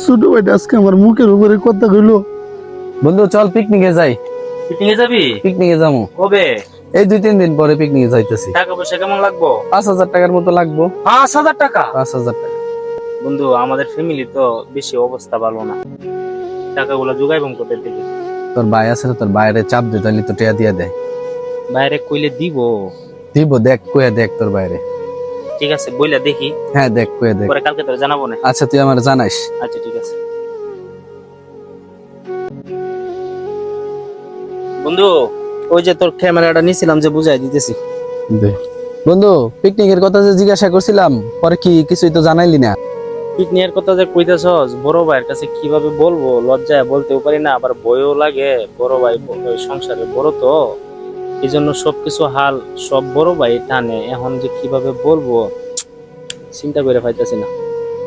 ছোট ভাইটা আজকে আমার মুখের উপরে কথা কইলো। বন্ধু চল পিকনিকে যাই। পিকনিকে যাবি? পিকনিকে যাবো কবে? এই 2-3 দিন পরে পিকনিকে যাইতেছি। টাকা পয়সা কেমন লাগবো? 5,000 টাকার মতো লাগবো। 5,000 টাকা? 5,000 টাকা। বন্ধু আমাদের ফ্যামিলি তো বেশি অবস্থা ভালো না, টাকাগুলো জোগাইবম কোথায় থেকে? তোর ভাই আছে না, তোর বাইরে চাপ দে, তাহলে তো টিয়া দিয়ে দেয়। বাইরে কইলে দিব? দিব, দেখ কইয়া দেখ তোর বাইরে। ঠিক আছে বইলা দেখি। হ্যাঁ দেখ কইয়া দেখ। পরে কালকে তোর জানাবো না। আচ্ছা তুই আমার জানাইস। আচ্ছা ঠিক আছে। বন্ধু ওই যে তোর ক্যামেরাটা নিছিলাম যে বুঝাই দিতেছি। বন্ধু পিকনিকের কথা যে জিজ্ঞাসা করছিলাম, পরে কি কিছুই তো জানাইলি না। পিকনিকের কথা যে কইতাছস, বড় ভাইয়ের কাছে কিভাবে বলবো, লজ্জায় বলতেও পারি না, আবার ভয়ও লাগে। বড় ভাই সংসারে বড় তো, এই জন্য সবকিছু হাল সব বড় ভাই টানে। এখন যে কিভাবে বলবো চিন্তা করে পাইতাছি না।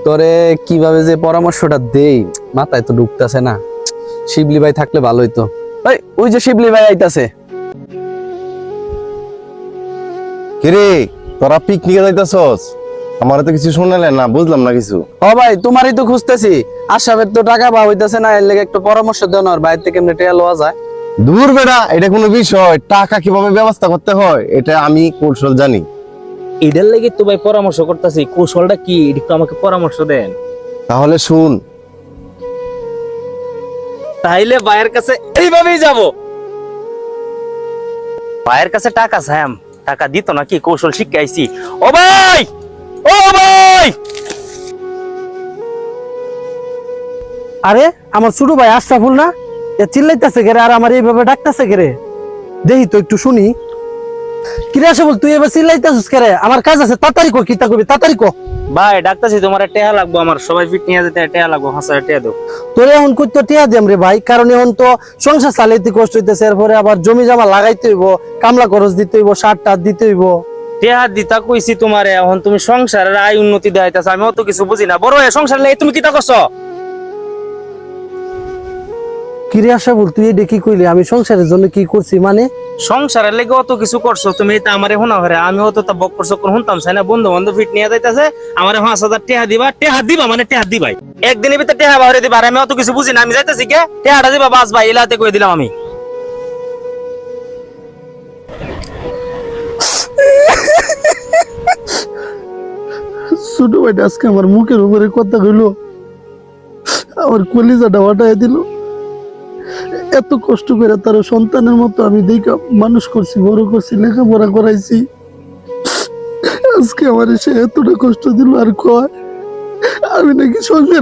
তোরে কিভাবে যে পরামর্শটা দেই মাথায় তো ঢুকতেছে না। শিবলি ভাই থাকলে ভালোই তো। ওই যে শিবলি ভাই আইতাছে। কিরে তোরা পিকনিকে যাইতাছস? আমার তো কিছু শোনালে না, বুঝলাম না কিছু। ও ভাই তোমারই তো খুঁজতেছি। আশাবের তো টাকা পাওয়া হইতাছে না, এর লেগে একটু পরামর্শ দেও না, বাইরে থেকে কেমনে টেয়া লওয়া যায়। দূর বেটা, এটা কোনো বিষয়? টাকা কিভাবে ব্যবস্থা করতে হয় এটা আমি কৌশল জানি। এটার লেগে তো ভাই পরামর্শ করতেছি, কৌশলটা কি একটু আমাকে পরামর্শ দেন। তাহলে শুন। তাইলে ভাইয়ের কাছে এইভাবেই যাব। ভাইয়ের কাছে টাকা চাইম, টাকা দিত না কি কৌশল শিখে আইছি। ও ভাই, ও ভাই! আরে আমার ছোট ভাই আশরাফুল না? এ চিল্লাইতেছে কেরে আর আমার এইভাবে ডাকতেছে কেরে? দেখি তো একটু শুনি। কিরে আশরাফুল, তুই এবার চিল্লাইতেছিস কেরে? আমার কাজ আছে, তাড়াতাড়ি কো, কি তা কবি তাড়াতাড়ি কো। ভাই ডাকতেছি, তোমার টেহা লাগবো, আমার সবাই ফিট নিয়ে যেতে টেহা লাগবো, 5,000 টেহা দাও। তোরে এখন কই তো টিয়া দিম রে ভাই, কারণ এখন তো সংসার চালাইতে কষ্ট হইতেছে, এরপরে আবার জমি জমা লাগাইতে হইব, কামলা খরচ দিতে হইব, সার টার দিতে হইব। টেহা দিতা কইছি তোমারে, এখন তুমি সংসারের আয় উন্নতি দেখাইতাছ, আমি অত কিছু বুঝি না। বড় সংসার লাগে তুমি কিতা করছো? কিরে আশরাফুল, তুই এটা কি কইলি? আমি সংসারের জন্য কি করছি মানে? সংসারের লেগে অত কিছু করছো তুমি, এটা আমারে শোনা ঘরে। আমি অত তা বক করছো কোন শুনতাম চাই না। বন্ধু বান্ধব ফিট নিয়ে যাইতাছে, আমারে 5,000 টেহা দিবা। টেহা দিবা মানে টেহা দিবাই, একদিনের ভিতরে টেহা বাহিরে দিবা। আর আমি অত কিছু বুঝি না, আমি যাইতাছি কে, টেহাটা দিবা বাস ভাই, এলাতে কই দিলাম আমি। ছোট ভাইটা আজকে আমার মুখের উপরে কথা কইলো, আমার কলিজাটা ফাটাই দিল। এত কষ্ট করে তার সন্তানের মতো আমি দেখা মানুষ করছি, বড় করছি, লেখাপড়া করাইছি, আজকে আমার সে এতটা কষ্ট দিল আর কয় আমি নাকি সংসার